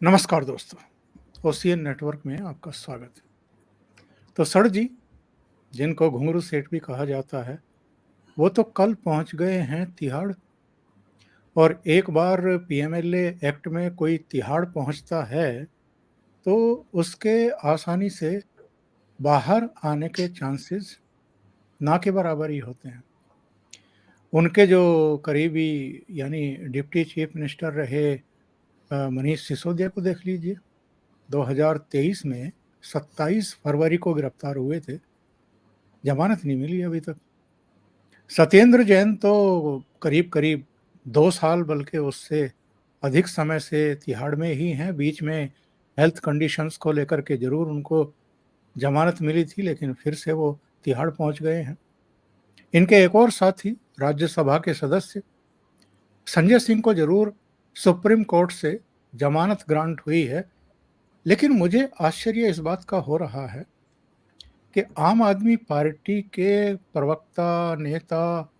नमस्कार दोस्तों, OCN network में आपका स्वागत है। तो सर जी, जिनको घुंघरू सेठ भी कहा जाता है, वो तो कल पहुंच गए हैं तिहाड़। और एक बार पीएमएलए एक्ट में कोई तिहाड़ पहुंचता है, तो उसके आसानी से बाहर आने के चांसेस ना के बराबर ही होते हैं। उनके जो करीबी यानी डिप्टी चीफ मिनिस्टर रहे मनीष सिसोदिया को देख लीजिए। 2023 में 27 फरवरी को गिरफ्तार हुए थे, जमानत नहीं मिली अभी तक। सत्येंद्र जैन तो करीब करीब 2 साल बल्कि उससे अधिक समय से तिहाड़ में ही हैं। बीच में हेल्थ कंडीशंस को लेकर के जरूर उनको जमानत मिली थी, लेकिन फिर से वो तिहाड़ पहुंच गए हैं। इनके एक और साथी राज्यसभा के सदस्य संजय सिंह को जरूर सुप्रीम कोर्ट से जमानत ग्रांट हुई है, लेकिन मुझे आश्चर्य इस बात का हो रहा है कि आम आदमी पार्टी के प्रवक्ता नेता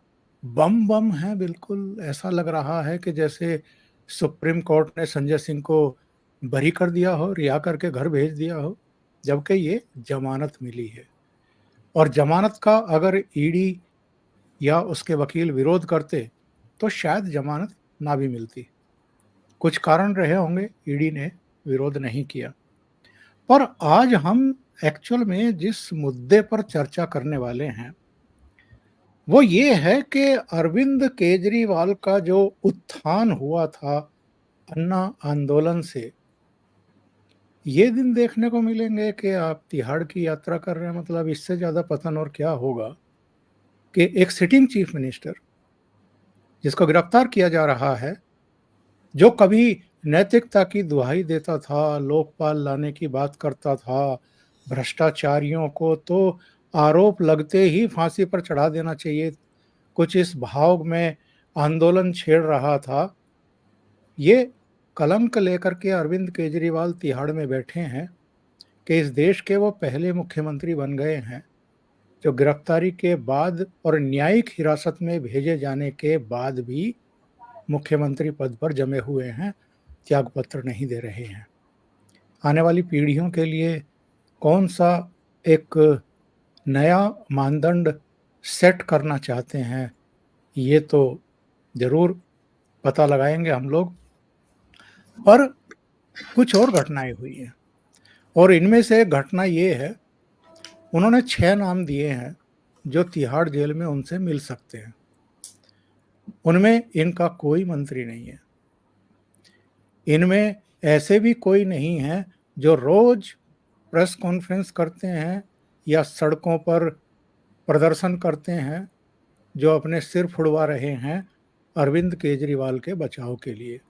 बम बम हैं। बिल्कुल ऐसा लग रहा है कि जैसे सुप्रीम कोर्ट ने संजय सिंह को बरी कर दिया हो, रिहा करके घर भेज दिया हो, जबकि ये जमानत मिली है। और जमानत का अगर ईडी या उसके वकील विरोध करते तो शायद जमानत ना भी मिलती। कुछ कारण रहे होंगे, ईडी ने विरोध नहीं किया। पर आज हम एक्चुअल में जिस मुद्दे पर चर्चा करने वाले हैं वो ये है कि अरविंद केजरीवाल का जो उत्थान हुआ था अन्ना आंदोलन से, ये दिन देखने को मिलेंगे कि आप तिहाड़ की यात्रा कर रहे हैं। मतलब इससे ज्यादा पतन और क्या होगा कि एक सिटिंग चीफ मिनिस्टर जिसको गिरफ्तार किया जा रहा है, जो कभी नैतिकता की दुहाई देता था, लोकपाल लाने की बात करता था, भ्रष्टाचारियों को तो आरोप लगते ही फांसी पर चढ़ा देना चाहिए, कुछ इस भाव में आंदोलन छेड़ रहा था, ये कलंक लेकर के अरविंद केजरीवाल तिहाड़ में बैठे हैं कि इस देश के वो पहले मुख्यमंत्री बन गए हैं जो गिरफ्तारी के बाद और न्यायिक हिरासत में भेजे जाने के बाद भी मुख्यमंत्री पद पर जमे हुए हैं, त्यागपत्र नहीं दे रहे हैं। आने वाली पीढ़ियों के लिए कौन सा एक नया मानदंड सेट करना चाहते हैं, ये तो जरूर पता लगाएंगे हम लोग। पर कुछ और घटनाएं हुई हैं और इनमें से एक घटना ये है, उन्होंने 6 नाम दिए हैं जो तिहाड़ जेल में उनसे मिल सकते हैं। उनमें इनका कोई मंत्री नहीं है। इनमें ऐसे भी कोई नहीं है जो रोज प्रेस कॉन्फ्रेंस करते हैं या सड़कों पर प्रदर्शन करते हैं, जो अपने सिर फुड़वा रहे हैं अरविंद केजरीवाल के बचाव के लिए।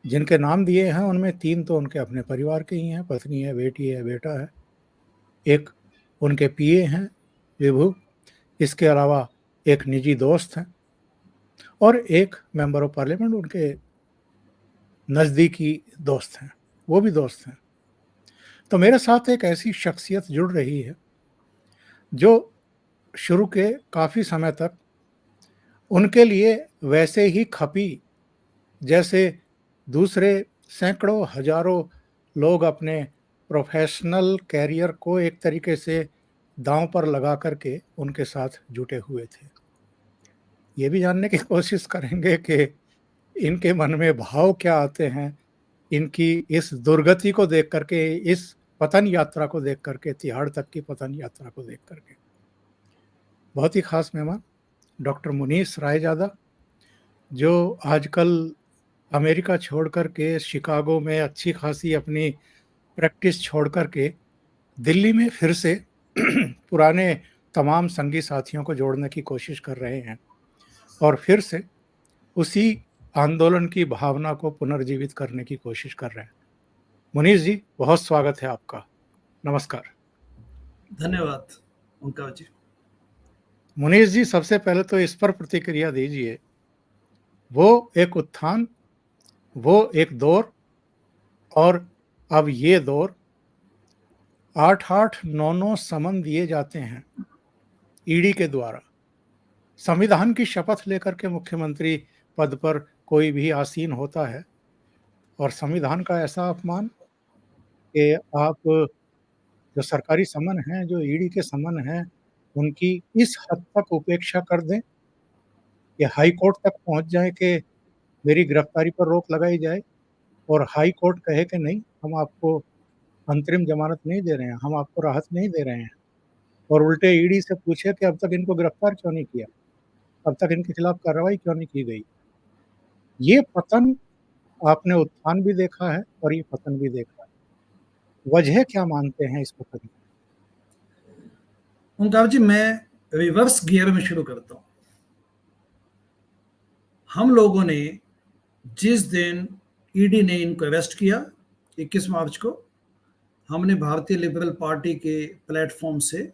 जिनके नाम दिए हैं उनमें 3 तो उनके अपने परिवार के ही हैं, पत्नी है, बेटी है, बेटा है। एक उनके पीए हैं विभू, इसके अलावा एक निजी दोस्त हैं और एक मेंबर ऑफ पार्लियामेंट उनके नज़दीकी दोस्त हैं, वो भी दोस्त हैं। तो मेरे साथ एक ऐसी शख्सियत जुड़ रही है जो शुरू के काफ़ी समय तक उनके लिए वैसे ही खपी जैसे दूसरे सैकड़ों हजारों लोग अपने प्रोफेशनल कैरियर को एक तरीके से दांव पर लगा करके उनके साथ जुटे हुए थे। ये भी जानने की कोशिश करेंगे कि इनके मन में भाव क्या आते हैं, इनकी इस दुर्गति को देख करके, इस पतन यात्रा को देख करके, तिहाड़ तक की पतन यात्रा को देख करके। बहुत ही खास मेहमान डॉक्टर मुनीस रायजादा, जो आजकल अमेरिका छोड़ करके शिकागो में अच्छी खासी अपनी प्रैक्टिस छोड़ करके दिल्ली में फिर से पुराने तमाम संगी साथियों को जोड़ने की कोशिश कर रहे हैं और फिर से उसी आंदोलन की भावना को पुनर्जीवित करने की कोशिश कर रहे हैं। मुनीस जी, बहुत स्वागत है आपका। नमस्कार। धन्यवाद उनका जी। मुनीस जी, सबसे पहले तो इस पर प्रतिक्रिया दीजिए, वो एक उत्थान, वो एक दौर, और अब ये दौर 8-8, 9-9 समन दिए जाते हैं ईडी के द्वारा। संविधान की शपथ लेकर के मुख्यमंत्री पद पर कोई भी आसीन होता है और संविधान का ऐसा अपमान कि आप जो सरकारी समन हैं, जो ईडी के समन हैं, उनकी इस हद तक उपेक्षा कर दें कि हाई कोर्ट तक पहुँच जाएँ कि मेरी गिरफ्तारी पर रोक लगाई जाए और हाई कोर्ट कहे कि नहीं, हम आपको अंतरिम ज़मानत नहीं दे रहे हैं, हम आपको राहत नहीं दे रहे हैं और उल्टे ईडी से पूछे कि अब तक इनको गिरफ्तार क्यों नहीं किया? अब तक इनके खिलाफ कार्रवाई क्यों नहीं की गई? ये पतन आपने उत्थान भी देखा है और ये पतन भी देखा है। वजह क्या मानते हैं इस पतन की? ओंकार जी, मैं रिवर्स गियर में शुरू करता हूं। हम लोगों ने जिस दिन ईडी ने इनको अरेस्ट किया 21 मार्च को, हमने भारतीय लिबरल पार्टी के प्लेटफॉर्म से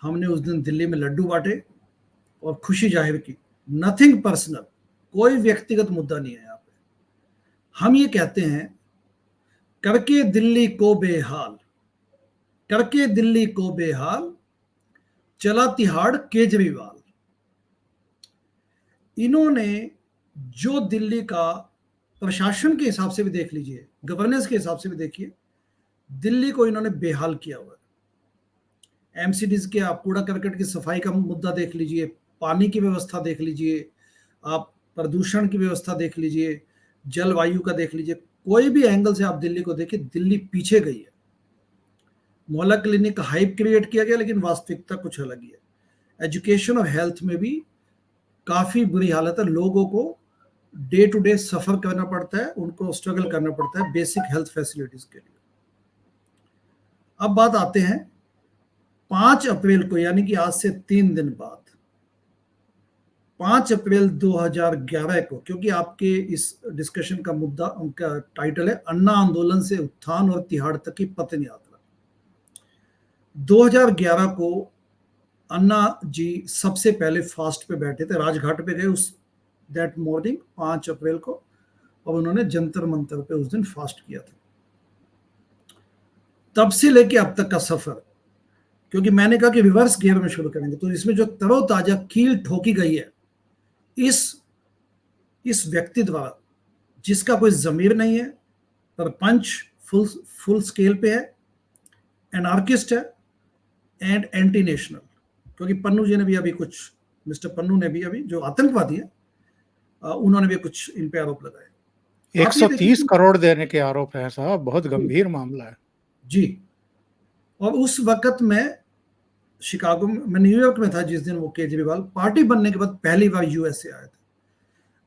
हमने उस दिन दिल्ली में लड्डू बांटे और खुशी जाहिर की। नथिंग पर्सनल, कोई व्यक्तिगत मुद्दा नहीं है यहाँ पे। हम ये कहते हैं, करके दिल्ली को बेहाल, करके दिल्ली को बेहाल, चला तिहाड़ केजरीवाल। इन्होंने जो दिल्ली का प्रशासन के हिसाब से भी देख लीजिए, गवर्नेंस के हिसाब से भी देखिए, दिल्ली को इन्होंने बेहाल किया हुआ है। एमसीडीज के आप कूड़ा करकट की सफाई का मुद्दा देख लीजिए, पानी की व्यवस्था देख लीजिए, आप प्रदूषण की व्यवस्था देख लीजिए, जलवायु का देख लीजिए, कोई भी एंगल से आप दिल्ली को देखिए, दिल्ली पीछे गई है। मोहल्ला क्लिनिक का हाइप क्रिएट किया गया, लेकिन वास्तविकता कुछ अलग ही है। एजुकेशन और हेल्थ में भी काफी बुरी हालत है। लोगों को डे टू डे सफर करना पड़ता है, उनको स्ट्रगल करना पड़ता है बेसिक हेल्थ फैसिलिटीज के लिए। अब बात आते हैं 5 अप्रैल को, यानी कि आज से 3 दिन बाद, 5 अप्रैल 2011 को, क्योंकि आपके इस डिस्कशन का मुद्दा, उनका टाइटल है अन्ना आंदोलन से उत्थान और तिहाड़ तक की पतन यात्रा। 2011 को अन्ना जी सबसे पहले फास्ट पे बैठे थे, राजघाट पे गए उस दैट मॉर्निंग 5 अप्रैल को, और उन्होंने जंतर मंतर पे उस दिन फास्ट किया था। तब से लेके अब तक का सफर, क्योंकि मैंने कहा कि रिवर्स गियर में शुरू करेंगे, तो इसमें जो तरोताजा कील ठोकी गई है इस व्यक्ति द्वारा, जिसका कोई जमीर नहीं है, परपंच फुल स्केल पे है, एनार्किस्ट है एंड एंटी नेशनल। क्योंकि पन्नू जी ने भी अभी कुछ, मिस्टर पन्नू ने भी अभी, जो आतंकवादी है, उन्होंने भी कुछ इन पे आरोप लगाए। 130 करोड़ देने के आरोप है साहब, बहुत गंभीर मामला है जी। और उस वक्त मैं शिकागो में, मैं न्यूयॉर्क में था जिस दिन वो केजरीवाल पार्टी बनने के बाद पहली बार यूएस से आए थे।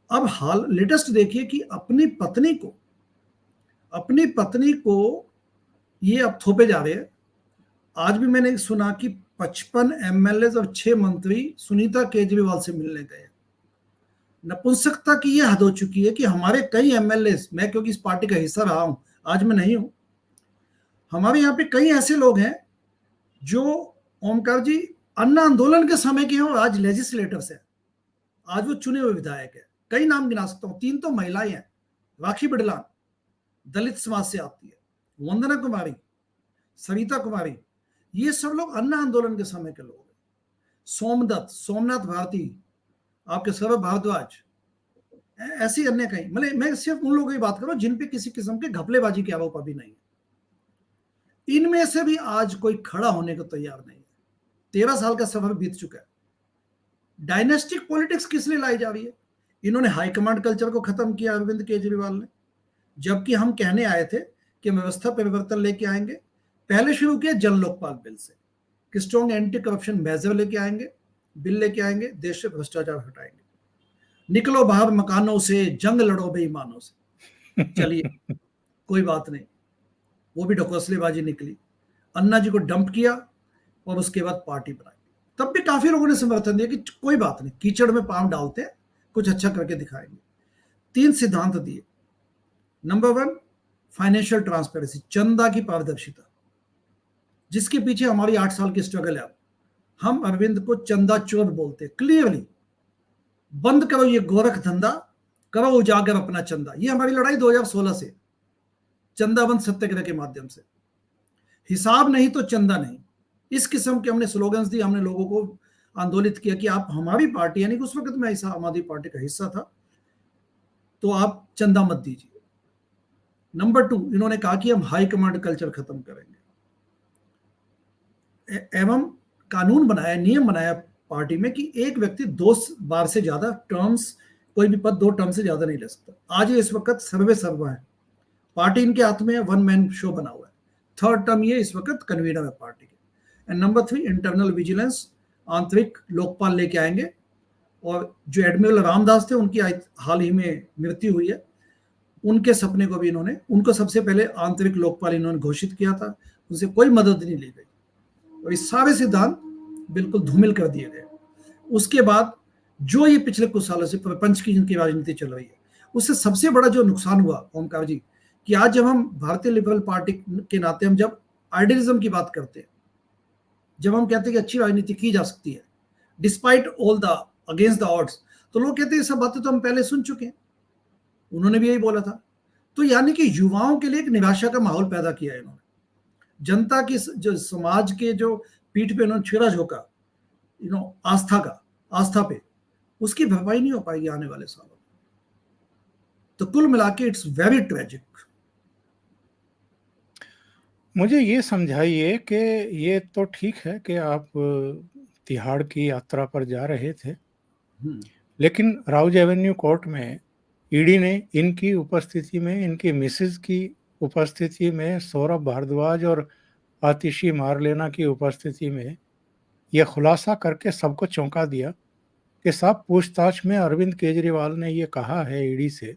अब हाल लेटेस्ट देखिए कि अपनी पत्नी को ये अब थोपे जा रहे हैं। आज भी मैंने सुना कि 55 एमएलए और 6 मंत्री सुनीता केजरीवाल से मिलने गए। नपुंसकता की ये हद हो चुकी है कि हमारे कई एमएलए, मैं क्योंकि इस पार्टी का हिस्सा रहा हूं, आज मैं नहीं हूं, हमारे यहाँ पे कई ऐसे लोग हैं जो, ओमकार जी, अन्ना आंदोलन के समय के हैं और आज लेजिस्लेटर्स हैं, आज वो चुने हुए विधायक है। कई नाम गिना सकता हूं, 3 तो महिलाएं हैं, राखी बिड़लान दलित समाज से आती है, वंदना कुमारी, सरिता कुमारी, ये सब लोग अन्ना आंदोलन के समय के लोग हैं। सोमदत्त, सोमनाथ भारती, आपके सौरभ भारद्वाज, ऐसी अन्य कई, मतलब मैं सिर्फ उन लोगों की बात कर रहा हूं जिन पे किसी किस्म के घपलेबाजी के आरोप अभी नहीं है। इनमें से भी आज कोई खड़ा होने को तैयार नहीं है। 13 साल का सफर बीत चुका है। डायनेस्टिक पॉलिटिक्स किस लिए लाई जा रही है? इन्होंने हाईकमांड कल्चर को खत्म किया अरविंद केजरीवाल ने, जबकि हम कहने आए थे कि व्यवस्था परिवर्तन लेके आएंगे। पहले शुरू किया जन लोकपाल बिल से कि स्ट्रॉन्ग एंटी करप्शन मेजर लेके आएंगे, बिल लेके आएंगे, देश से भ्रष्टाचार हटाएंगे, निकलो बाहर मकानों से, जंग लड़ो बेईमानों से। चलिए कोई बात नहीं, वो भी ढकोसलेबाजी निकली। अन्ना जी को डंप किया और उसके बाद पार्टी बनाई। तब भी काफी लोगों ने समर्थन दिया कि कोई बात नहीं, कीचड़ में पांव डालते हैं, कुछ अच्छा करके दिखाएंगे। 3 सिद्धांत दिए। नंबर 1, फाइनेंशियल ट्रांसपेरेंसी, चंदा की पारदर्शिता, जिसके पीछे हमारी 8 साल की स्ट्रगल है। हम अरविंद को चंदा चोर बोलते, क्लियरली बंद करो ये गोरख धंधा, करो उजागर अपना चंदा। ये हमारी लड़ाई 2016 से, चंदा बंद सत्याग्रह के माध्यम से। हिसाब नहीं तो चंदा नहीं, इस किस्म के हमने स्लोगन्स दिए, हमने लोगों को आंदोलित किया कि आप हमारी पार्टी, यानी कि उस वक्त मैं आम आदमी पार्टी का हिस्सा था, तो आप चंदा मत दीजिए। नंबर 2, इन्होंने कहा कि हम हाई कमांड कल्चर खत्म करेंगे, एवं कानून बनाया, नियम बनाया पार्टी में कि एक व्यक्ति 2 बार से ज्यादा टर्म्स, कोई भी पद 2 टर्म से ज्यादा नहीं ले सकता। आज ये इस वक्त सर्वे सर्वा है, पार्टी इनके हाथ में 1 मैन शो बना हुआ है। 3rd टर्म ये इस वक्त कन्वीनर है पार्टी के। एंड नंबर 3, इंटरनल विजिलेंस, आंतरिक लोकपाल लेके आएंगे। और जो एडमिरल रामदास थे, उनकी हाल ही में मृत्यु हुई है, उनके सपने को भी इन्होंने, उनको सबसे पहले आंतरिक लोकपाल इन्होंने घोषित किया था, उनसे कोई मदद नहीं ली गई और ये सारे सिद्धांत बिल्कुल धूमिल कर दिए गए। उसके बाद जो ये पिछले कुछ सालों से प्रपंच की जिनकी राजनीति चल रही है, उससे सबसे बड़ा जो नुकसान हुआ ओमकार जी, कि आज जब हम भारतीय लिबरल पार्टी के नाते हम जब आइडियलिज्म की बात करते हैं, जब हम कहते हैं कि अच्छी राजनीति की जा सकती है despite all the against the odds, तो लोग कहते हैं ये सब बातें तो हम पहले सुन चुके हैं, उन्होंने भी यही बोला था। तो यानी कि युवाओं के लिए एक निराशा का माहौल पैदा किया है इन्होंने, जनता की जो समाज के जो पीठ पे उन्होंने छेड़ा झोंका, आस्था पे, उसकी भरपाई नहीं हो पाएगी आने वाले सालों में। तो कुल मिला के इट्स वेरी ट्रेजिक। मुझे ये समझाइए कि ये तो ठीक है कि आप तिहाड़ की यात्रा पर जा रहे थे, लेकिन राउज एवेन्यू कोर्ट में ईडी ने इनकी उपस्थिति में, इनकी मिसेज की उपस्थिति में, सौरभ भारद्वाज और आतिशी मारलेना की उपस्थिति में यह खुलासा करके सबको चौंका दिया कि साहब पूछताछ में अरविंद केजरीवाल ने ये कहा है ईडी से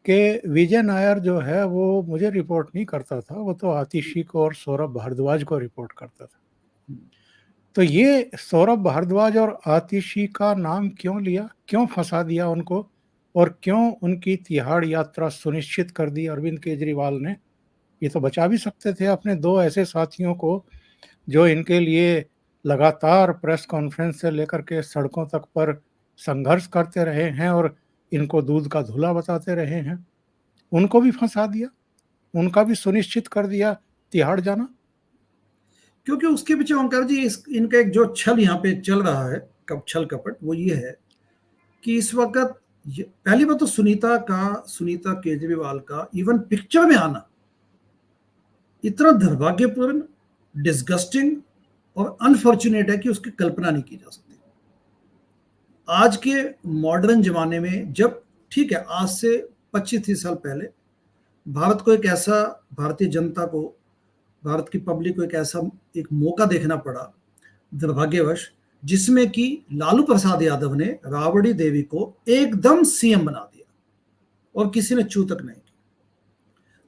कि विजय नायर जो है वो मुझे रिपोर्ट नहीं करता था, वो तो आतिशी को और सौरभ भारद्वाज को रिपोर्ट करता था। तो ये सौरभ भारद्वाज और आतिशी का नाम क्यों लिया, क्यों फंसा दिया उनको, और क्यों उनकी तिहाड़ यात्रा सुनिश्चित कर दी अरविंद केजरीवाल ने? ये तो बचा भी सकते थे अपने 2 ऐसे साथियों को जो इनके लिए लगातार प्रेस कॉन्फ्रेंस से लेकर के सड़कों तक पर संघर्ष करते रहे हैं और इनको दूध का धुला बताते रहे हैं। उनको भी फंसा दिया, उनका भी सुनिश्चित कर दिया तिहाड़ जाना। क्योंकि उसके पीछे ओंकार जी इनका एक जो छल यहाँ पे चल रहा है, छल कपट, वो ये है कि इस वक्त पहली बात तो सुनीता केजरीवाल का इवन पिक्चर में आना इतना दुर्भाग्यपूर्ण, डिस्गस्टिंग और अनफॉर्चुनेट है कि उसकी कल्पना नहीं की जा सकती। आज के मॉडर्न जमाने में, जब ठीक है आज से 25-30 साल पहले भारत को एक ऐसा, भारतीय जनता को, भारत की पब्लिक को एक मौका देखना पड़ा दुर्भाग्यवश, जिसमें कि लालू प्रसाद यादव ने राबड़ी देवी को एकदम सीएम बना दिया और किसी ने चू तक नहीं की।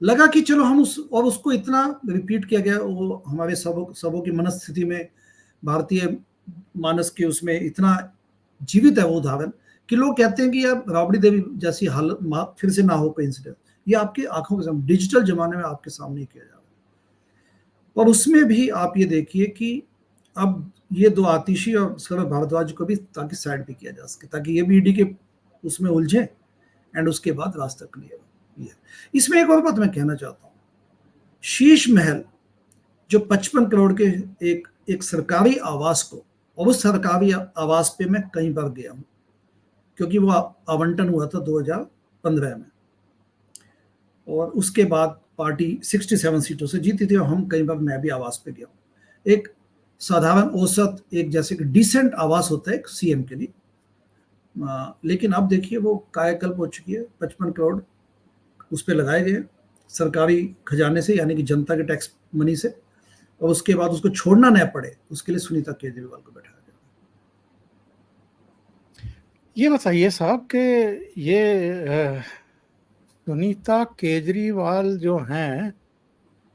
लगा कि चलो हम उसको इतना रिपीट किया गया, वो हमारे सबों की मनस्थिति में, भारतीय मानस के उसमें इतना जीवित है वो उदाहरण कि लोग कहते हैं कि यार राबड़ी देवी जैसी हालत फिर से ना हो कोई इंसिडेंट। ये आपकी आंखों के सामने, डिजिटल जमाने में आपके सामने ही किया जा रहा है। और उसमें भी आप ये देखिए कि अब ये 2 आतिशी और सौरभ भारद्वाज को भी ताकि साइड पे किया जा सके, ताकि ये भी ईडी के उसमें उलझे एंड उसके बाद रास्ता क्लियर हो। इसमें एक और बात मैं कहना चाहता हूँ, शीश महल जो 55 करोड़ के एक सरकारी आवास को, और उस सरकारी आवास पे मैं कई बार गया हूँ क्योंकि वो आवंटन हुआ था 2015 में, और उसके बाद पार्टी 67 सीटों से जीती थी और हम कई बार, मैं भी आवास पे गया हूँ। एक साधारण औसत, एक जैसे कि डिसेंट आवास होता है एक सीएम के लिए, लेकिन अब देखिए वो कायाकल्प हो चुकी है। 55 करोड़ उस पर लगाए गए सरकारी खजाने से, यानी कि जनता के टैक्स मनी से, और उसके बाद उसको छोड़ना न पड़े उसके लिए सुनीता केजरीवाल को बैठाया गया। ये बताइए साहब कि ये सुनीता केजरीवाल जो हैं,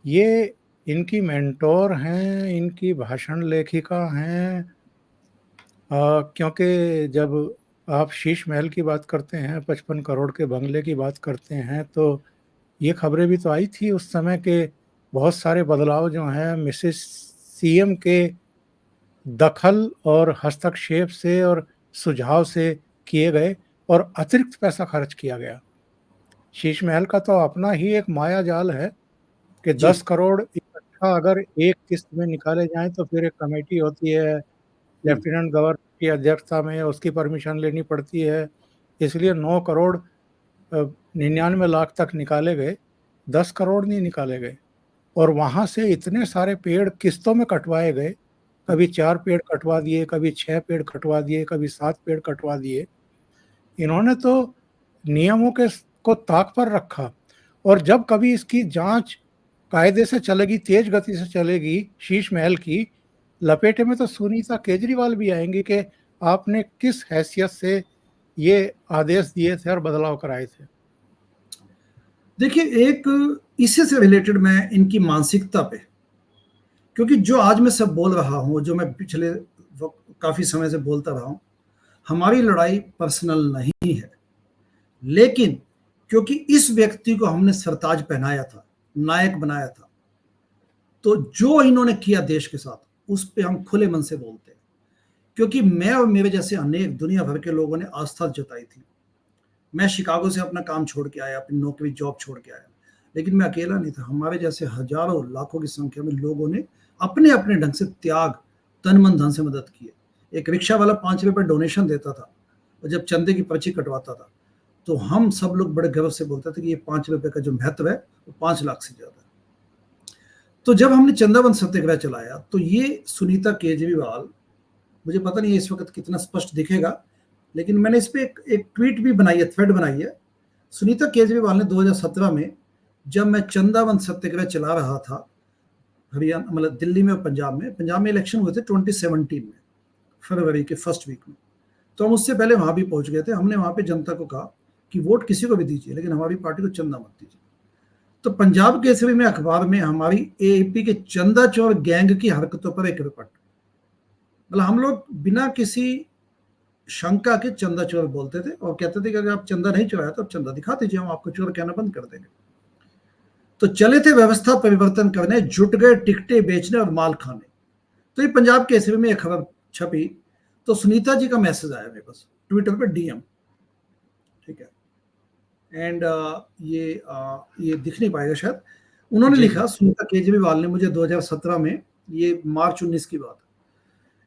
ये इनकी मेंटोर हैं, इनकी भाषण लेखिका हैं, क्योंकि जब आप शीश महल की बात करते हैं, 55 करोड़ के बंगले की बात करते हैं, तो ये खबरें भी तो आई थी उस समय के बहुत सारे बदलाव जो हैं मिसेस सीएम के दखल और हस्तक्षेप से और सुझाव से किए गए और अतिरिक्त पैसा खर्च किया गया। शीश महल का तो अपना ही एक माया जाल है कि 10 करोड़ इकट्ठा अगर एक किस्त में निकाले जाएं तो फिर एक कमेटी होती है, लेफ्टिनेंट गवर्नर की अध्यक्षता में, उसकी परमिशन लेनी पड़ती है। इसलिए 9 करोड़ 99 लाख तक निकाले गए। 10 करोड़ नहीं निकाले गए, और वहां से इतने सारे पेड़ किस्तों में कटवाए गए। कभी 4 पेड़ कटवा दिए, कभी 6 पेड़ कटवा दिए, कभी 7 पेड़ कटवा दिए। इन्होंने तो नियमों के को ताक पर रखा। और जब कभी इसकी जांच कायदे से चलेगी, तेज गति से चलेगी, शीश महल की लपेटे में तो सुनीता केजरीवाल भी आएंगे कि आपने किस हैसियत से ये आदेश दिए थे और बदलाव कराए थे। देखिए, एक इसी से रिलेटेड मैं इनकी मानसिकता पे, क्योंकि जो आज मैं सब बोल रहा हूँ, जो मैं पिछले काफी समय से बोलता रहा हूँ, हमारी लड़ाई पर्सनल नहीं है, लेकिन क्योंकि इस व्यक्ति को हमने सरताज पहनाया था, नायक बनाया था, तो जो इन्होंने किया देश के साथ उस पर हम खुले मन से बोलते हैं। क्योंकि मैं और मेरे जैसे अनेक दुनिया भर के लोगों ने आस्था जताई थी। मैं शिकागो से अपना काम छोड़ के आया, अपनी नौकरी जॉब छोड़ के आया, लेकिन मैं अकेला नहीं था। हमारे जैसे हजारों लाखों की संख्या में लोगों ने अपने अपने ढंग से त्याग, तन मन धन से मदद की है। एक रिक्शा वाला 5 रुपए डोनेशन देता था, और जब चंदे की पर्ची कटवाता था तो हम सब लोग बड़े गर्व से बोलते थे कि ये 5 रुपए का जो महत्व है वो 5 लाख से ज्यादा है। तो जब हमने चंदावन सत्याग्रह चलाया, तो ये सुनीता केजरीवाल, मुझे पता नहीं इस वक्त कितना स्पष्ट दिखेगा, लेकिन मैंने इस पे एक ट्वीट भी बनाई है, थ्रेड बनाई है। सुनीता केजरीवाल ने 2017 में, जब मैं चंदावन सत्याग्रह चला रहा था हरियाणा, मतलब दिल्ली में और पंजाब में इलेक्शन हुए थे 2017 में, फरवरी के फर्स्ट वीक में, तो हम उससे पहले वहां भी पहुंच गए थे। हमने वहां पे जनता को कहा कि वोट किसी को भी दीजिए, लेकिन हमारी पार्टी को चंदा मत दीजिए। तो पंजाब केसरी में अखबार में हमारी एएपी के चंदा चोर गैंग की हरकतों पर एक रिपोर्ट, मतलब हम लोग बिना किसी शंका के चंदा चोर बोलते थे और कहते थे कि अगर आप चंदा नहीं चुराया तो आप चंदा दिखा दीजिए, हम आपको चोर कहना बंद कर देंगे। तो चले थे व्यवस्था परिवर्तन करने, जुट गए टिकटें बेचने और माल खाने। तो ये पंजाब केसरी में एक खबर छपी, तो सुनीता जी का मैसेज आया मेरे पास ट्विटर पे, डीएम, ठीक है, एंड ये दिख नहीं पाएगा शायद। उन्होंने लिखा, सुनीता केजरीवाल ने मुझे 2017 में, ये मार्च 19 की बात,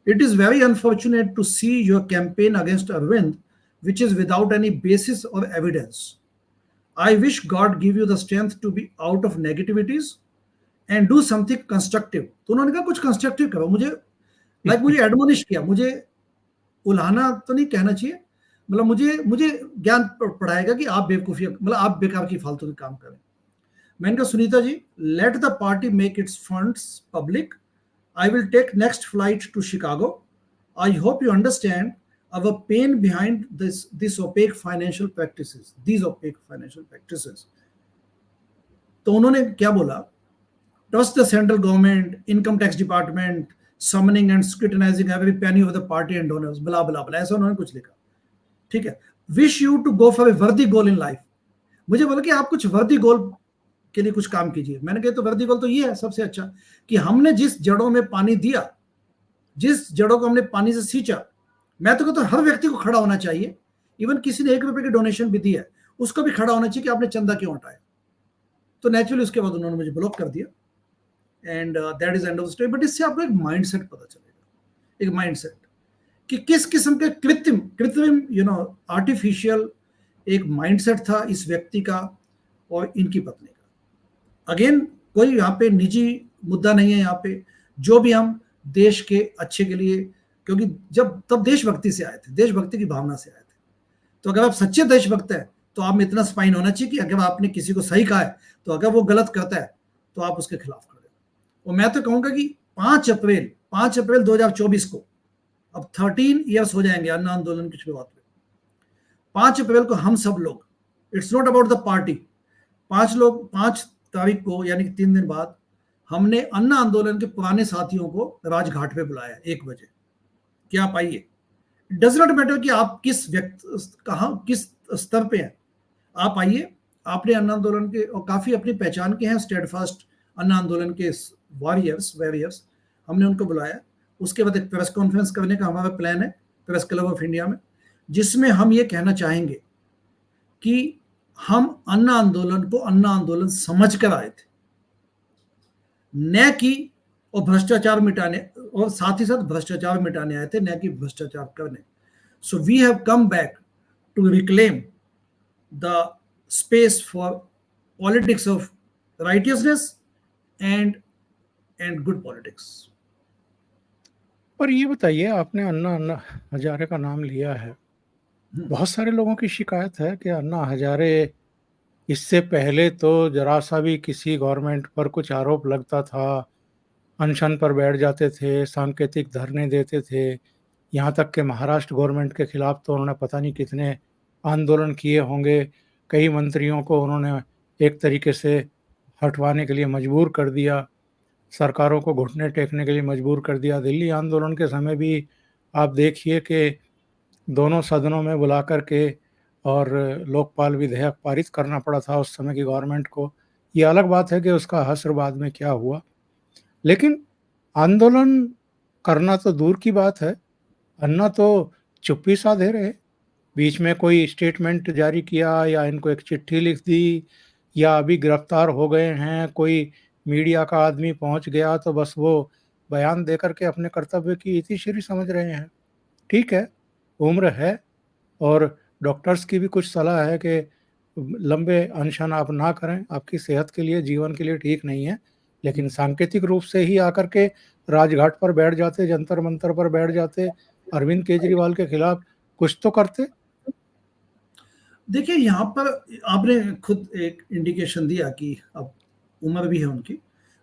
it is very unfortunate to see your campaign against Arvind which is without any basis और evidence. I wish God give you the strength to be out of negativities and do something constructive. तो उन्होंने कहा कुछ constructive करो, मुझे मुझे admonish किया, मुझे उल्हाना तो नहीं कहना चाहिए, मतलब मुझे ज्ञान पढ़ाएगा कि आप बेवकूफी, मतलब आप बेकार की फालतू के काम करें। मैंने कहा Sunita ji, let the party make its funds public, I will take next flight to Chicago, I hope you understand our pain behind this opaque financial practices, these opaque financial practices. तो उन्होंने क्या बोला, trust the central government, income tax department, summoning and scrutinizing every penny of the party and donors, blah blah blah, ऐसा उन्होंने कुछ लिखा, ठीक है। wish you to go for a worthy goal in life। मुझे बोला कि आप कुछ वर्दी गोल के लिए कुछ काम कीजिए। मैंने कहा तो वर्दी गोल तो ये है सबसे अच्छा, कि हमने जिस जड़ों में पानी दिया, जिस जड़ों को हमने पानी से सींचा, मैं तो कहता हूं हर व्यक्ति को खड़ा होना चाहिए। इवन किसी ने 1 रुपए की डोनेशन भी दी है, उसको भी खड़ा होना चाहिए कि आपने चंदा क्यों हटाया। तो नेचुरली उसके बाद उन्होंने मुझे ब्लॉक कर दिया, and that is end of the story. But इससे आपको एक माइंडसेट पता चलेगा, एक माइंडसेट कि किस किस्म के कृत्रिम आर्टिफिशियल एक माइंडसेट था इस व्यक्ति का और इनकी पत्नी का। अगेन, कोई यहाँ पे निजी मुद्दा नहीं है यहाँ पे, जो भी हम देश के अच्छे के लिए, क्योंकि तब देशभक्ति से आए थे, देशभक्ति की भावना से आए थे। तो अगर आप सच्चे देशभक्त हैं तो आप में इतना स्पाइन होना चाहिए कि अगर आपने किसी को सही कहा है, तो अगर वो गलत करता है तो आप उसके खिलाफ खड़े। और मैं तो कहूंगा कि 5 अप्रैल 2024 को, अब 13 ईयर्स हो जाएंगे अन्ना आंदोलन की शुरुआत में, 5 अप्रैल को हम सब लोग, it's not about the party, 5 तारीख को यानी कि 3 दिन बाद, हमने अन्ना आंदोलन के पुराने साथियों को राजघाट पे बुलाया 1 बजे कि आप आइए। डज नॉट मैटर कि आप किस किस स्तर पे हैं, आप आइए। आपने अन्ना आंदोलन के और काफी अपनी पहचान के हैं स्टेडफास्ट अन्ना आंदोलन के वॉरियर्स, हमने उनको बुलाया। उसके बाद एक प्रेस कॉन्फ्रेंस करने का हमारा प्लान है प्रेस क्लब ऑफ इंडिया में, जिसमें हम ये कहना चाहेंगे कि हम अन्ना आंदोलन को अन्ना आंदोलन समझ कर आए थे, न कि और भ्रष्टाचार मिटाने, और साथ ही साथ भ्रष्टाचार मिटाने आए थे, न कि भ्रष्टाचार करने। So we have come back to reclaim the space for politics of righteousness and good politics. पर ये बताइए, आपने अन्ना अन्ना हजारे का नाम लिया है। बहुत सारे लोगों की शिकायत है कि अन्ना हजारे इससे पहले तो जरा सा भी किसी गवर्नमेंट पर कुछ आरोप लगता था, अनशन पर बैठ जाते थे, सांकेतिक धरने देते थे। यहाँ तक कि महाराष्ट्र गवर्नमेंट के खिलाफ तो उन्होंने पता नहीं कितने आंदोलन किए होंगे। कई मंत्रियों को उन्होंने एक तरीके से हटवाने के लिए मजबूर कर दिया, सरकारों को घुटने टेकने के लिए मजबूर कर दिया। दिल्ली आंदोलन के समय भी आप देखिए कि दोनों सदनों में बुला कर के और लोकपाल विधेयक पारित करना पड़ा था उस समय की गवर्नमेंट को। ये अलग बात है कि उसका हश्र बाद में क्या हुआ, लेकिन आंदोलन करना तो दूर की बात है, अन्ना तो चुप्पी साधे रहे। बीच में कोई स्टेटमेंट जारी किया या इनको एक चिट्ठी लिख दी या अभी गिरफ्तार हो गए हैं, कोई मीडिया का आदमी पहुंच गया तो बस वो बयान दे करके अपने कर्तव्य की इतिश्री समझ रहे हैं। ठीक है, उम्र है और डॉक्टर्स की भी कुछ सलाह है कि लंबे अनशन आप ना करें, आपकी सेहत के लिए, जीवन के लिए ठीक नहीं है। लेकिन सांकेतिक रूप से ही आकर के राजघाट पर बैठ जाते, जंतर मंतर पर बैठ जाते, अरविंद केजरीवाल के खिलाफ कुछ तो करते। देखिए, यहाँ पर आपने खुद एक इंडिकेशन दिया कि अब उम्र भी है उनकी।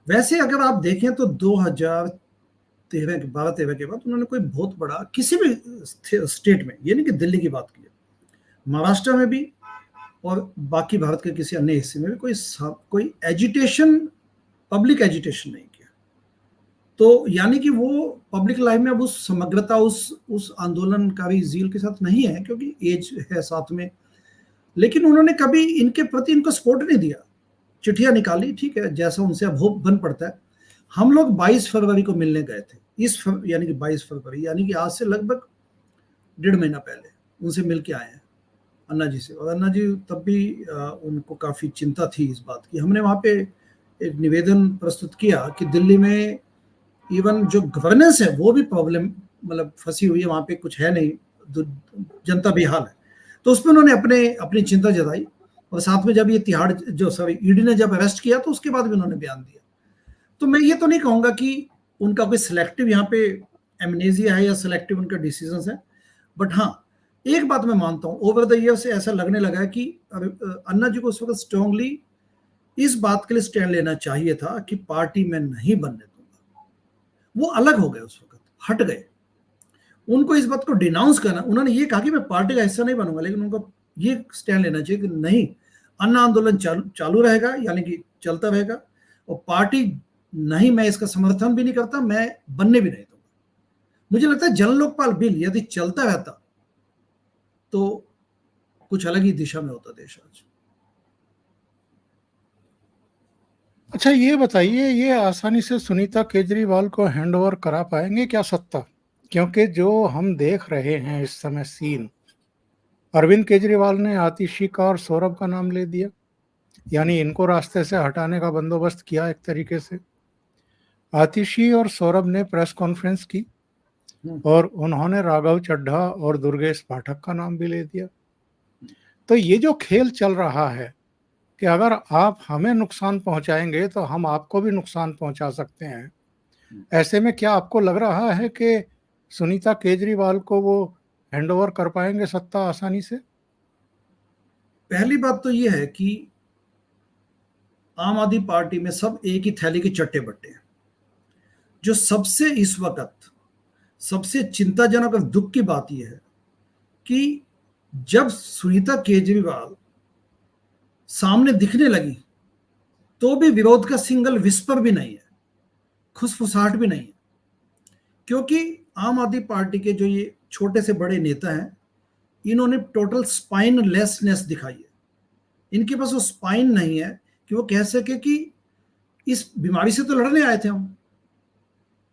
वैसे अगर आप देखें तो 2013 के 12-13 के बाद उन्होंने कोई बहुत बड़ा किसी भी स्टेट में, ये नहीं कि दिल्ली की बात की, महाराष्ट्र में भी और बाकी भारत के किसी अन्य हिस्से में भी कोई एजिटेशन, पब्लिक एजिटेशन नहीं किया। तो यानी कि वो पब्लिक लाइफ में अब उस समग्रता, उस आंदोलनकारी जील के साथ नहीं है, क्योंकि एज है साथ में। लेकिन उन्होंने कभी इनके प्रति इनको सपोर्ट नहीं दिया। चिट्ठियां निकाली, ठीक है, जैसा उनसे अब होप बन पड़ता है। हम लोग 22 फरवरी को मिलने गए थे, यानी कि 22 फरवरी, यानी कि आज से लगभग 1.5 महीना पहले उनसे मिल के आए हैं, अन्ना जी से। और अन्ना जी तब भी उनको काफ़ी चिंता थी इस बात की। हमने वहाँ पे एक निवेदन प्रस्तुत किया कि दिल्ली में इवन जो गवर्नेंस है वो भी प्रॉब्लम, मतलब फंसी हुई है, वहाँ पे कुछ है नहीं, जनता बेहाल है। तो उस पर उन्होंने अपनी चिंता जताई। और साथ में जब ये तिहाड़ ईडी ने जब अरेस्ट किया तो उसके बाद भी उन्होंने बयान दिया। तो मैं ये तो नहीं कहूँगा कि उनका कोई सिलेक्टिव यहाँ पे एमनेजिया है या सिलेक्टिव उनका डिसीजंस है। बट हाँ, एक बात मैं मानता हूँ, ओवर द ईयर से ऐसा लगने लगा है कि अन्ना जी को उस वक्त स्ट्रांगली इस बात के लिए स्टैंड लेना चाहिए था कि पार्टी में नहीं बनने दूंगा। वो अलग हो गए, उस वक्त हट गए। उनको इस बात को डिनाउंस करना, उन्होंने ये कहा कि मैं पार्टी का हिस्सा नहीं बनूंगा, लेकिन उनको ये स्टैंड लेना चाहिए कि नहीं, अन्ना आंदोलन चालू रहेगा, यानी कि चलता रहेगा, और पार्टी नहीं, मैं इसका समर्थन भी नहीं करता, मैं बनने भी नहीं दूंगा। मुझे लगता है जन लोकपाल बिल यदि चलता रहता तो कुछ अलग ही दिशा में होता देश आज। अच्छा, ये बताइए, ये आसानी से सुनीता केजरीवाल को हैंडओवर करा पाएंगे क्या सत्ता? क्योंकि जो हम देख रहे हैं इस समय सीन, अरविंद केजरीवाल ने आतिशी का और सौरभ का नाम ले दिया, यानी इनको रास्ते से हटाने का बंदोबस्त किया एक तरीके से। आतिशी और सौरभ ने प्रेस कॉन्फ्रेंस की और उन्होंने राघव चड्ढा और दुर्गेश पाठक का नाम भी ले दिया। तो ये जो खेल चल रहा है कि अगर आप हमें नुकसान पहुंचाएंगे तो हम आपको भी नुकसान पहुंचा सकते हैं, ऐसे में क्या आपको लग रहा है कि सुनीता केजरीवाल को वो हैंडओवर कर पाएंगे सत्ता आसानी से? पहली बात तो ये है कि आम आदमी पार्टी में सब एक ही थैली के चट्टे बट्टे हैं। जो सबसे इस वक्त सबसे चिंताजनक और दुख की बात यह है कि जब सुनीता केजरीवाल सामने दिखने लगी तो भी विरोध का सिंगल विस्पर भी नहीं है, खुसफुसाहट भी नहीं है। क्योंकि आम आदमी पार्टी के जो ये छोटे से बड़े नेता हैं, इन्होंने टोटल स्पाइनलेसनेस दिखाई है। इनके पास वो स्पाइन नहीं है कि वो कह सके कि इस बीमारी से तो लड़ने आए थे हम,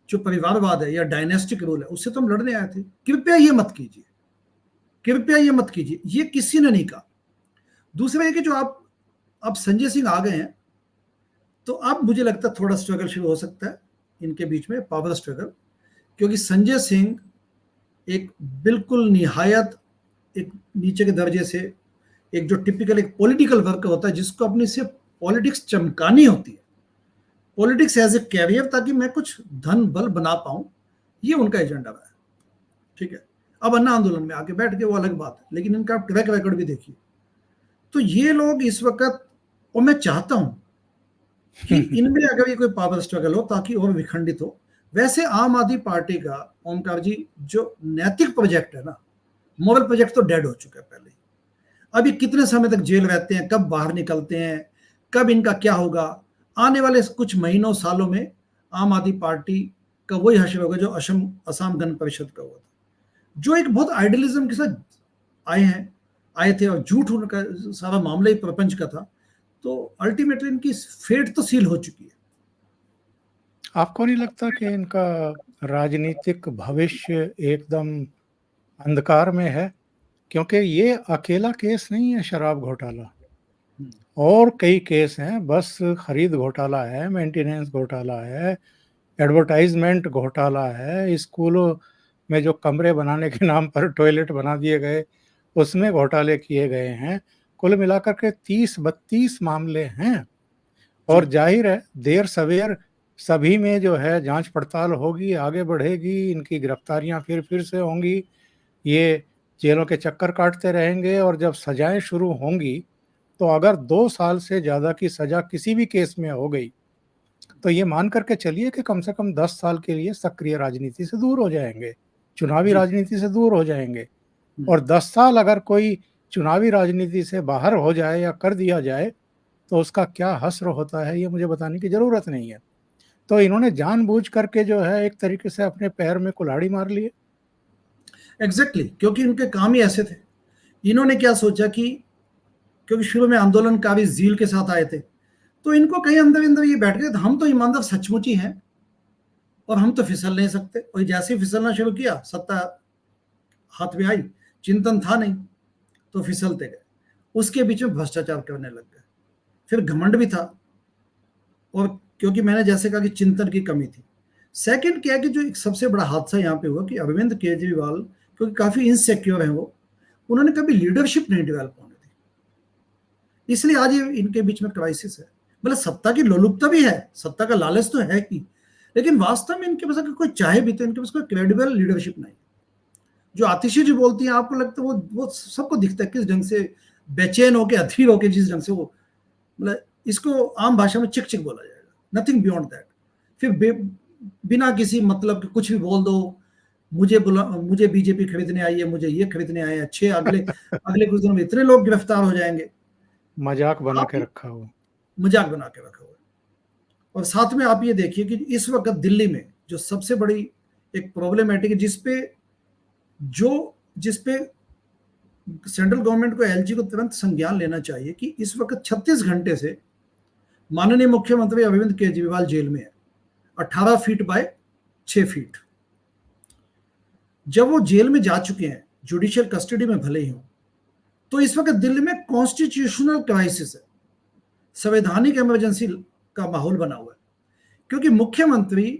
जो परिवारवाद है या डायनेस्टिक रूल है उससे तो हम लड़ने आए थे, कृपया ये मत कीजिए, कृपया ये मत कीजिए, ये किसी ने नहीं कहा। दूसरा है कि जो आप संजय सिंह आ गए हैं तो अब मुझे लगता है थोड़ा स्ट्रगल शुरू हो सकता है इनके बीच में, पावर स्ट्रगल। क्योंकि संजय सिंह एक बिल्कुल निहायत एक नीचे के दर्जे से, एक जो टिपिकल एक पॉलिटिकल वर्कर होता है जिसको अपनी सिर्फ पॉलिटिक्स चमकानी होती है, पॉलिटिक्स एज ए कैरियर, ताकि मैं कुछ धन बल बना पाऊं, ये उनका एजेंडा रहा है। ठीक है, अब अन्ना आंदोलन में आके बैठ के वो अलग बात है, लेकिन इनका ट्रैक रिकॉर्ड भी देखिए। तो ये लोग इस वक्त, और मैं चाहता हूं कि इनमें अगर ये कोई पावर स्ट्रगल हो ताकि और विखंडित हो। वैसे आम आदमी पार्टी का, ओमकार जी, जो नैतिक प्रोजेक्ट है ना, मॉरल प्रोजेक्ट तो डेड हो चुका है पहले ही। अभी कितने समय तक जेल रहते हैं, कब बाहर निकलते हैं, कब इनका क्या होगा, आने वाले कुछ महीनों सालों में आम आदमी पार्टी का वही हश्र होगा जो असम गण परिषद का हुआ था, जो एक बहुत आइडियलिज्म के साथ आए थे, और झूठ उनका सारा मामला ही प्रपंच का था। तो अल्टीमेटली इनकी फेट तो सील हो चुकी है। आपको नहीं लगता कि इनका राजनीतिक भविष्य एकदम अंधकार में है? क्योंकि ये अकेला केस नहीं है शराब घोटाला, और कई केस हैं। बस खरीद घोटाला है, मेंटेनेंस घोटाला है, एडवर्टाइजमेंट घोटाला है, स्कूलों में जो कमरे बनाने के नाम पर टॉयलेट बना दिए गए उसमें घोटाले किए गए हैं। कुल मिलाकर के 30-32 मामले हैं, और जाहिर है देर सवेर सभी में जो है जांच पड़ताल होगी, आगे बढ़ेगी, इनकी गिरफ्तारियां फिर से होंगी, ये जेलों के चक्कर काटते रहेंगे, और जब सजाएं शुरू होंगी तो अगर 2 साल से ज़्यादा की सज़ा किसी भी केस में हो गई तो ये मान करके चलिए कि कम से कम 10 साल के लिए सक्रिय राजनीति से दूर हो जाएंगे, चुनावी राजनीति से दूर हो जाएंगे। और 10 साल अगर कोई चुनावी राजनीति से बाहर हो जाए या कर दिया जाए तो उसका क्या हश्र होता है, ये मुझे बताने की ज़रूरत नहीं है। तो इन्होंने जानबूझ करके जो है एक तरीके से अपने पैर में कुल्हाड़ी मार ली है। एग्जैक्टली, क्योंकि उनके काम ही ऐसे थे। इन्होंने क्या सोचा कि क्योंकि शुरू में आंदोलनकारी जील के साथ आए थे, तो इनको कहीं अंदर अंदर ये बैठ गए, हम तो ईमानदार सचमुच ही हैं और हम तो फिसल नहीं सकते। और जैसे ही फिसलना शुरू किया, सत्ता हाथ में आई, चिंतन था नहीं, तो फिसलते गए। उसके बीच में भ्रष्टाचार करने लग गए, फिर घमंड भी था, और क्योंकि मैंने जैसे कहा कि चिंतन की कमी थी। सेकंड क्या है कि जो एक सबसे बड़ा हादसा यहाँ पे हुआ कि अरविंद केजरीवाल, क्योंकि काफी इनसिक्योर है वो, उन्होंने कभी लीडरशिप नहीं डेवलप होने दी, इसलिए आज ये इनके बीच में क्राइसिस है। मतलब सत्ता की लोलुपता भी है, सत्ता का लालच तो है ही, लेकिन वास्तव में इनके पास अगर कोई चाहे भी तो इनके पास कोई क्रेडिबल लीडरशिप नहीं। जो आतिशी जी बोलती हैं, आपको लगता है वो सबको दिखता है किस ढंग से बेचैन होके, अधीर होके, जिस ढंग से वो, मतलब इसको आम भाषा में चिक चिक बोला जाएगा, नथिंग बियॉन्ड दैट। फिर बिना किसी मतलब के कुछ भी बोल दो, मुझे बीजेपी खरीदने आई है, मुझे ये खरीदने आए हैं, अगले अगले कुछ दिनों में इतने लोग गिरफ्तार हो जाएंगे। मजाक बना आप के रखा हुआ, मजाक बना के रखा हुआ है। और साथ में आप ये देखिए कि इस वक्त दिल्ली में जो सबसे बड़ी एक प्रॉब्लमेटिक है, जिसपे सेंट्रल गवर्नमेंट को, एलजी को तुरंत संज्ञान लेना चाहिए कि इस वक्त 36 घंटे से माननीय मुख्यमंत्री अरविंद केजरीवाल जेल में है, 18 फीट बाय 6 फीट। जब वो जेल में जा चुके हैं, जुडिशियल कस्टडी में भले ही हो, तो इस वक्त दिल्ली में कॉन्स्टिट्यूशनल क्राइसिस है, संवैधानिक इमरजेंसी का माहौल बना हुआ है। क्योंकि मुख्यमंत्री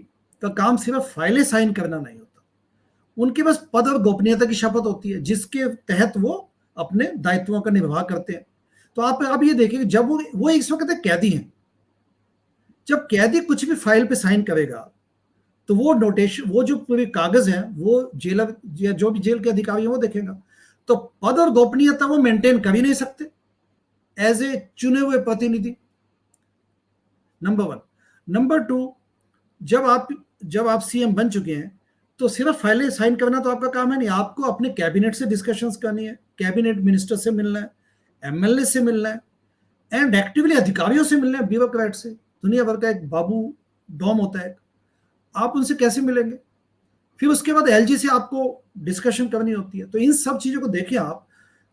का काम सिर्फ फाइलें साइन करना नहीं होता, उनके पास पद और गोपनीयता की शपथ होती है, जिसके तहत वो अपने दायित्वों का निर्वाह करते हैं। तो आप ये देखिए, जब वो इस वक्त एक कैदी हैं, जब कैदी कुछ भी फाइल पे साइन करेगा तो वो नोटेशन, वो जो पूरे कागज है, वो जेलर या जो भी जेल के अधिकारी है वो देखेगा। तो पद और गोपनीयता वो मेंटेन कर ही नहीं सकते एज ए चुने हुए प्रतिनिधि, नंबर 1। नंबर 2, जब आप सीएम बन चुके हैं तो सिर्फ फाइलें साइन करना तो आपका काम है नहीं, आपको अपने कैबिनेट से डिस्कशंस करनी है, कैबिनेट मिनिस्टर से मिलना है, एमएलए से मिलना है, एंड एक्टिवली अधिकारियों से मिलना है, ब्यूरोक्रेट से। दुनिया भर का एक बाबू डॉम होता है, आप उनसे कैसे मिलेंगे? फिर उसके बाद एलजी से आपको डिस्कशन करनी होती है। तो इन सब चीजों को देखें आप,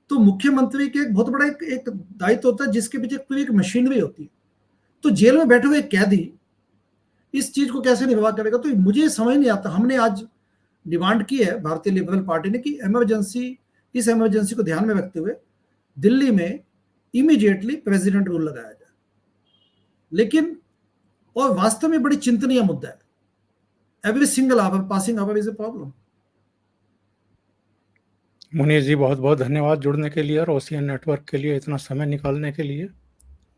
तो मुख्यमंत्री के एक बहुत बड़ा एक दायित्व होता है, जिसके पीछे पूरी एक मशीनरी होती है। तो जेल में बैठे हुए कैदी इस चीज को कैसे निर्वाह करेगा? तो मुझे समझ नहीं आता। हमने आज डिमांड की है भारतीय लिबरल पार्टी ने कि इस इमरजेंसी को ध्यान में रखते हुए दिल्ली में इमीडिएटली प्रेसिडेंट रूल लगाया जाए, लेकिन और वास्तव में बड़ी चिंतनीय मुद्दा है। Every single hour, passing hour is a problem. Munir ji बहुत बहुत धन्यवाद जुड़ने के लिए और ओशियन नेटवर्क के लिए इतना समय निकालने के लिए।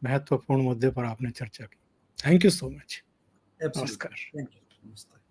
महत्वपूर्ण मुद्दे पर आपने चर्चा की। Thank you so much. Absolutely. नमस्कार। Thank you. Namaste.